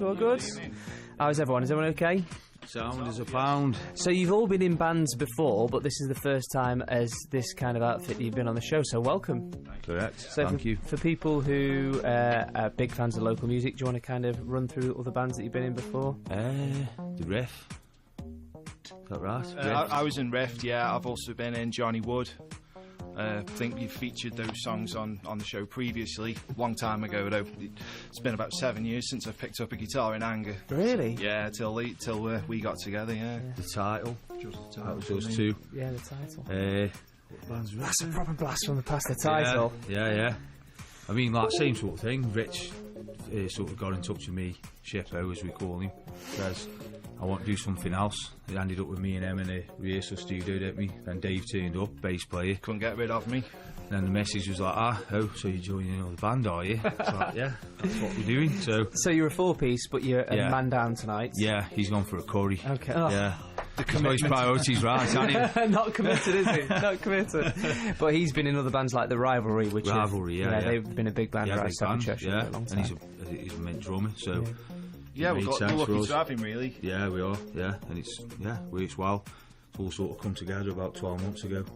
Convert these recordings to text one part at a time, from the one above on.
So all good? How's everyone? Is everyone okay? Sound is a pound. So you've all been in bands before, but this is the first time as this kind of outfit you've been on the show, so welcome. Correct. So Thank you. For people who are big fans of local music, do you want to kind of run through other bands that you've been in before? The Riff. Is that right? I was in Rift, yeah. I've also been in Johnny Wood. I think we've featured those songs on the show previously, long time ago though. It's been about 7 years since I've picked up a guitar in anger. Really? Yeah, till we got together, yeah. The Title. That was us too. Yeah, the Title. What band's That's a proper blast from the past, the Title. Yeah. I mean, like, same sort of thing. Rich sort of got in touch with me, Shippo as we call him, says, I want to do something else. It ended up with me and him in a rehearsal studio, didn't we? Then Dave turned up, bass player. Couldn't get rid of me. Then the message was like, so you're joining another band, are you? It's like, yeah, that's what we're doing. So you're a four-piece, but you're a man down tonight. Yeah, he's gone for a curry. Okay. Oh. Yeah. He's got his priorities right, hasn't he? Not committed, is he? Not committed. But he's been in other bands like The Rivalry, which they've been a big band right outside Cheshire for a long time. And he's a mint drummer, so... Yeah, we're lucky to have him, really. Yeah, we are, yeah. And works well. It's all sort of come together about 12 months ago.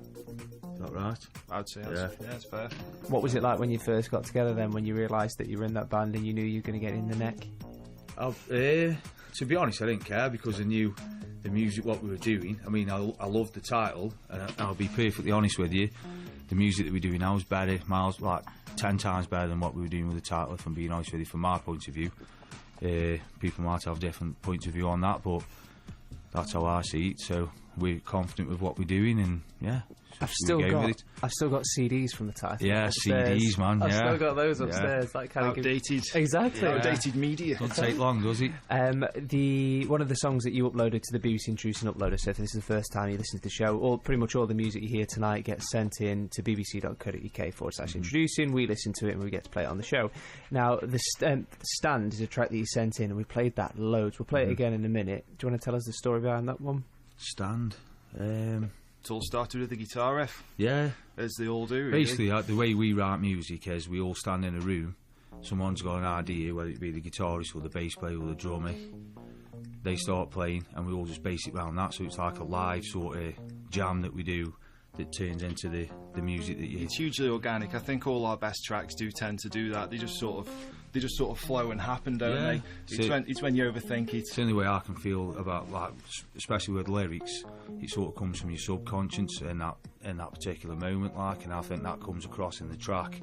Is that right? I'd say that's fair. What was it like when you first got together then, when you realised that you were in that band and you knew you were going to get in the neck? To be honest, I didn't care because I knew the music, what we were doing. I mean, I loved the Title, and I'll be perfectly honest with you, the music that we're doing now is better, miles, like 10 times better than what we were doing with the Title, if I'm being honest with you, from my point of view. People might have different points of view on that, but that's how I see it. So we're confident with what we're doing, and yeah, I've still got CDs from the Title. Yeah, upstairs. CDs, man. I've still got those upstairs. That kind outdated, exactly. Outdated media. Doesn't take long, does it? One of the songs that you uploaded to the BBC Intrusion uploader. So if this is the first time you listen to the show, pretty much all the music you hear tonight gets sent in to bbc.co.uk/introducing. We listen to it and we get to play it on the show. Now the Stand is a track that you sent in, and we played that loads. We'll play it again in a minute. Do you want to tell us the story behind that one? Stand. It all started with the guitar riff. Yeah. As they all do, really. Basically, the way we write music is we all stand in a room, someone's got an idea, whether it be the guitarist or the bass player or the drummer, they start playing and we all just base it around that, so it's like a live sort of jam that we do that turns into the music that you hear. It's hugely organic. I think all our best tracks do tend to do that. They just sort of flow and happen, don't they? It's when you overthink it. It's the only way I can feel about, like, especially with lyrics, it sort of comes from your subconscious in that particular moment, like, and I think that comes across in the track,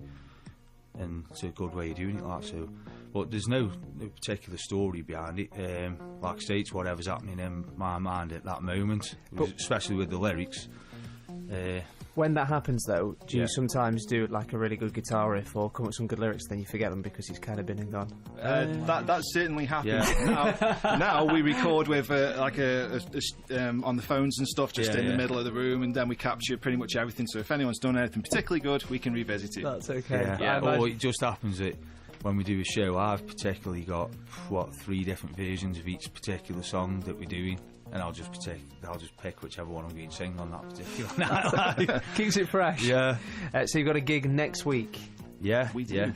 and it's a good way of doing it, like, so. But there's no particular story behind it. Like I say, it's whatever's happening in my mind at that moment, especially with the lyrics. When that happens, though, do you sometimes do like a really good guitar riff or come up with some good lyrics, then you forget them because he's kind of been and gone? That certainly happens. Yeah. Now we record with on the phones and stuff, just in the middle of the room, and then we capture pretty much everything. So if anyone's done anything particularly good, we can revisit it. That's okay. Yeah. Or it just happens that when we do a show, I've particularly got 3 different versions of each particular song that we're doing. And I'll just pick whichever one I'm going to sing on that particular night. Keeps it fresh. Yeah. So you've got a gig next week. Yeah, we do. Yeah.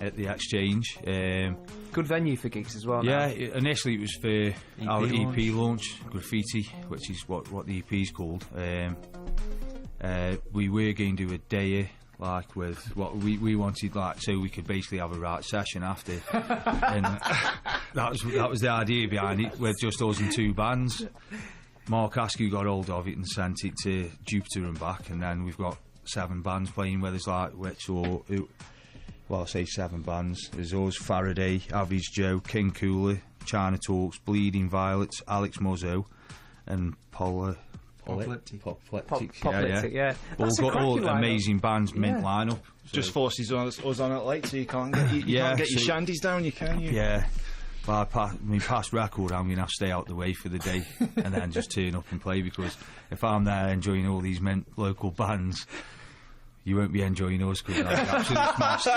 At the Exchange. Good venue for gigs as well. Yeah, initially it was for our EP launch, Graffiti, which is what the EP is called. We were going to do a day like with what we wanted, like, so we could basically have a right session after, and that was the idea behind it, with just us and 2 bands. Mark Askew got hold of it and sent it to Jupiter and back, and then we've got 7 bands playing with us, like I say 7 bands. There's us, Faraday, Average Joe, King Cooler, China Talks, Bleeding Violets, Alex Muzzo, and Poplectic, yeah. All got bands, mint lineup. So. Just forces us on it late, so you can't get your shandies down, can you? Yeah. Well, past record, I'm going to have to stay out the way for the day and then just turn up and play, because if I'm there enjoying all these mint local bands, you won't be enjoying us because I'll be absolutely smashed.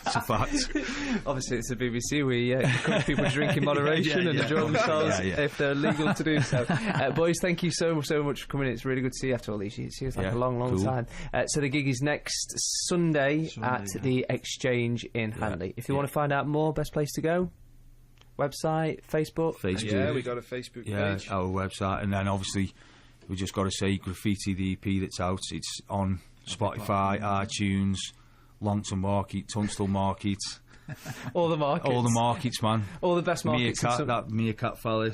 It's a fact. Obviously, it's the BBC. We encourage people to drink in moderation and enjoy themselves if they're legal to do so. Boys, thank you so much for coming in. It's really good to see you after all these years. It's like a long time. So the gig is next Sunday at the Exchange in Hanley. If you want to find out more, best place to go? website, Facebook? Yeah, we got a Facebook page. Our website, and then obviously we just got to say Graffiti, the EP that's out. It's on Spotify, iTunes, Longton Market, Tunstall Market. All the markets. All the markets, man. All the best markets. Meerkat fella,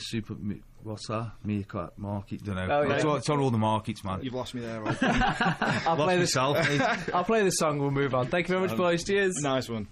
what's that? Meerkat Market, don't know. Oh, yeah. It's on all the markets, man. You've lost me there, Rob. I'll play the song, we'll move on. Thank you very much, boys. Cheers. Nice one.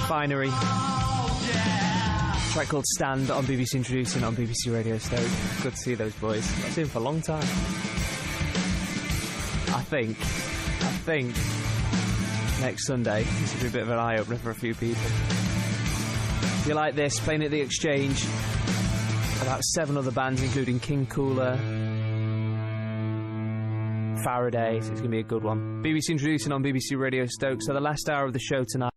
Finery. Track called Stand on BBC Introducing on BBC Radio Stoke. Good to see those boys. I've seen them for a long time. I think next Sunday this will be a bit of an eye-opener for a few people. If you like this, playing at the Exchange. About 7 other bands, including King Cooler, Faraday, so it's going to be a good one. BBC Introducing on BBC Radio Stoke, so the last hour of the show tonight.